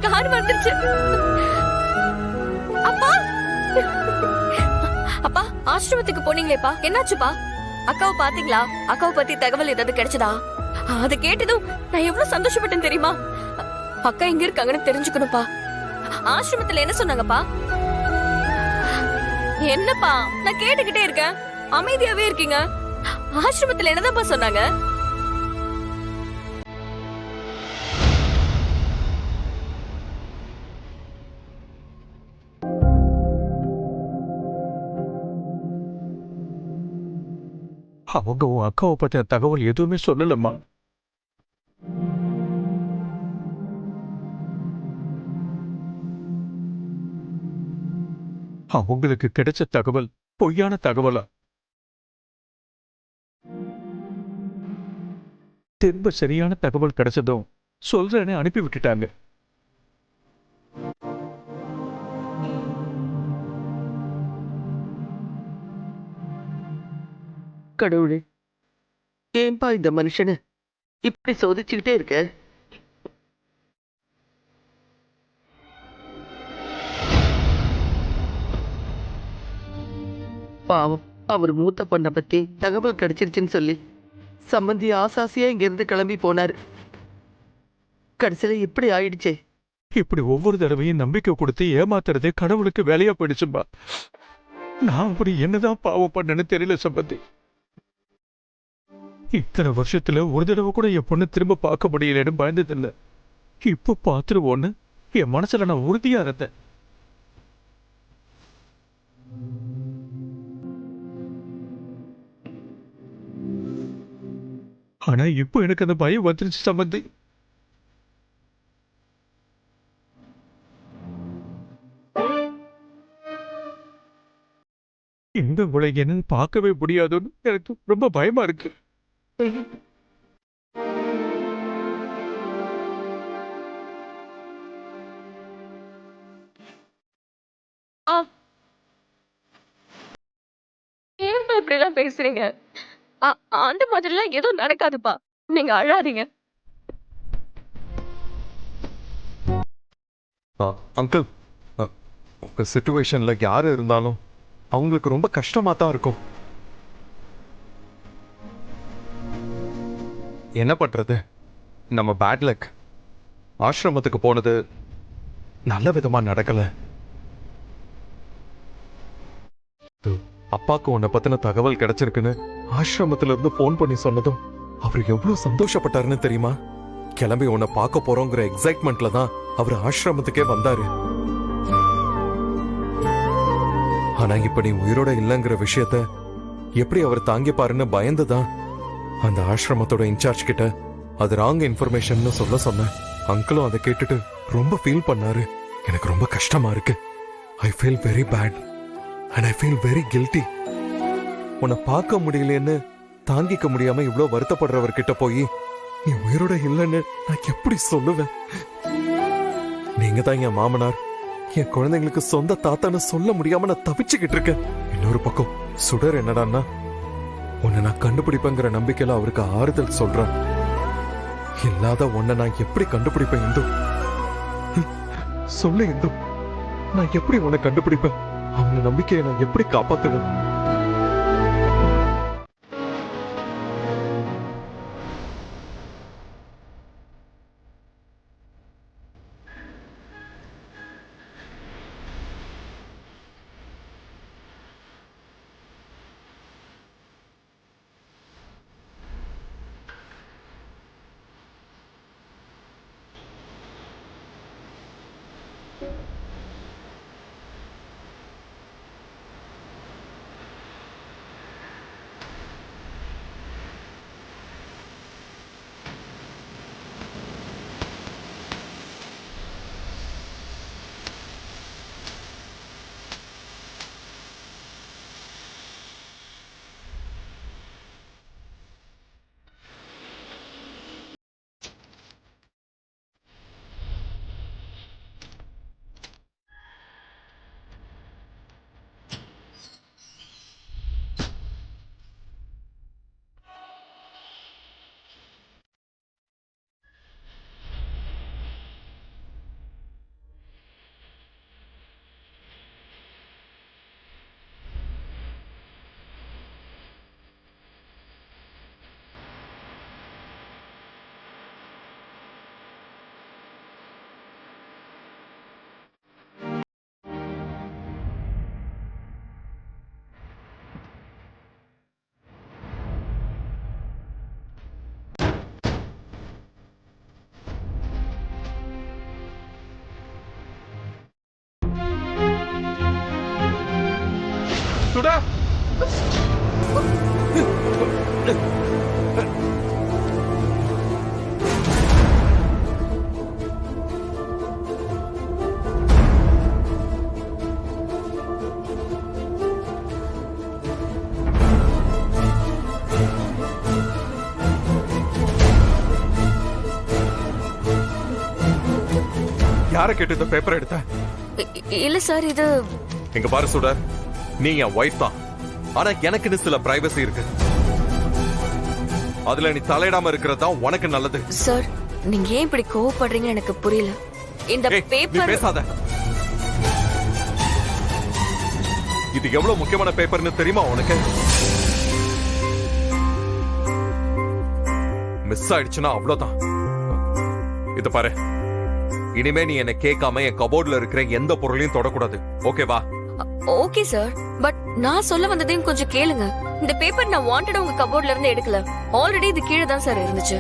Car வந்துருச்சு. அப்பா அப்பா ஆசிரமத்துக்கு போனீங்களேப்பா, என்னாச்சுப்பா? அக்காவை பாத்தீங்களா? அக்காவை பத்தி தகவல் ஏதாவது கிடைச்சதா? அதை கேட்டதும் நான் எவ்வளவு சந்தோஷப்பட்டேன் தெரியுமா? அக்கா எங்க இருக்காங்கன்னு தெரிஞ்சுக்கணும்ப்பா. ஆசிரமத்துல என்ன சொன்னாங்கப்பா? என்னப்பா நான் கேட்டுக்கிட்டே இருக்கேன், அமைதியாவே இருக்கீங்க. ஆசிரமத்துல என்னதான்ப்பா சொன்னாங்க? அவங்க உன் அக்காவை பத்தின தகவல் எதுவுமே சொல்லலம்மா. அவங்களுக்கு கிடைச்ச தகவல் பொய்யான தகவலா? திரும்ப சரியான தகவல் கிடைச்சதும் சொல்றேன்னு அனுப்பி விட்டுட்டாங்க. கடவுளே, ஏன்பா இந்த மனுஷனை இப்படி சோதிச்சுக்கிட்டே இருக்க? பாவம், அவர் மூத்த பொண்ணை பத்தி தகவல் கிடைச்சிருச்சுன்னு சொல்லி சம்பந்தி ஆசாசியா இங்க இருந்து கிளம்பி போனாரு. கடைசியில இப்படி ஆயிடுச்சே. இப்படி ஒவ்வொரு தடவையும் நம்பிக்கை கொடுத்து ஏமாத்துறதே கடவுளுக்கு வேலையா போயிடுச்சும்பா. நான் அப்படி என்னதான் பாவம் பண்ணேன்னு தெரியல சம்பந்தி. இத்தனை வருஷத்துல ஒரு தடவை கூட என் பொண்ணு திரும்ப பார்க்க முடியலன்னு பயந்ததில்லை. இப்ப பார்த்துருவோன்னு என் மனசுல நான் உறுதியா இருந்தேன். ஆனா இப்போ எனக்கு அந்த பயம் வந்துருச்சு சம்பந்தி. இந்த உலக என்னன்னு பார்க்கவே முடியாதுன்னு எனக்கு ரொம்ப பயமா இருக்கு. ஏன்பா இப்படி எல்லாம் பேசுறீங்க? அந்த மாதிரி எல்லாம் எதுவும் நடக்காதுப்பா, நீங்க அழாதீங்க. அங்கிள், உங்கள் சுச்சுவேஷனில் யார் இருந்தாலும் அவங்களுக்கு ரொம்ப கஷ்டமாக தான் இருக்கும். என்ன பண்ணுறது, நம்ம பேட் லக். ஆசிரமத்துக்கு போனது நல்ல விதமாக நடக்கலை. அப்பாவுக்கு உன்னை பற்றின தகவல் கிடைச்சிருக்குன்னு ஆசிரமத்திலிருந்து ஃபோன் பண்ணி சொன்னதும் அவர் எவ்வளோ சந்தோஷப்பட்டாருன்னு தெரியுமா? கிளம்பி உன்னை பார்க்க போறோங்கிற எக்ஸைட்மெண்ட்ல தான் அவர் ஆசிரமத்துக்கே வந்தாரு. ஆனா இப்ப நீ உயிரோட இல்லைங்கிற விஷயத்த எப்படி அவர் தாங்கிப்பாருன்னு பயந்துதான் அந்த ஆசிரமத்தோட இன்சார்ஜ் கிட்ட அது ராங் இன்ஃபர்மேஷன் சொல்ல சொன்னேன். அங்கிளும் அதை கேட்டுட்டு ரொம்ப ஃபீல் பண்ணாரு. எனக்கு ரொம்ப கஷ்டமா இருக்கு. I feel very bad and I feel very guilty. உன்னை பார்க்க முடியலன்னு தாங்கிக்க முடியாம இவ்வளவு வருத்தப்படுறவர்கிட்ட போய் நீ உயிரோட இல்லைன்னு நான் எப்படி சொல்லுவேன்? நீங்க தான் என் மாமனார், என் குழந்தைங்களுக்கு சொந்த தாத்தான்னு சொல்ல முடியாம நான் தவிச்சுக்கிட்டு இருக்கேன். இன்னொரு பக்கம் சுடர் என்னடான்னா உன்னை நான் கண்டுபிடிப்பேங்கிற நம்பிக்கையில அவருக்கு ஆறுதல் சொல்றேன். இல்லாத உன்னை நான் எப்படி கண்டுபிடிப்பேன் இந்து? சொல்லு இந்து, நான் எப்படி உன்னை கண்டுபிடிப்பேன்? அவங்க நம்பிக்கையை நான் எப்படி காப்பாத்துவேன்? சுடா யாரை கேட்டு இந்த பேப்பர் எடுத்த? இல்ல சார், இது இங்க பாரு சுடர், நீ என் ஒய்ஃப் தான். ஆனா எனக்குன்னு சில பிரைவசி இருக்கு. அதுல நீ தலையிடாம இருக்கிறது தான் உனக்கு நல்லது. சார், நீங்க ஏன் இப்படி கோவப்படுறீங்கன்னு எனக்கு புரியல. இந்த ஏய், நீ பேப்பர் பேசாத. இது எவ்வளவு முக்கியமான பேப்பர்னு தெரியுமா உனக்கு? மிஸ் ஆயிடுச்சுன்னா அவ்வளவுதான். இது பாரு, இனிமே நீ என்ன கேட்காம என் கபோர்ட்ல இருக்கிற எந்த பொருளையும் தொடக்கூடாது. ஓகேவா? ஓகே சார், பட் நான் சொல்ல வந்ததையும் கொஞ்சம் கேளுங்க. இந்த பேப்பர் நான் வாண்டடா உங்க கபோர்ட்ல இருந்து எடுக்கல. ஆல்ரெடி இது கீழே தான் சார் இருந்துச்சு.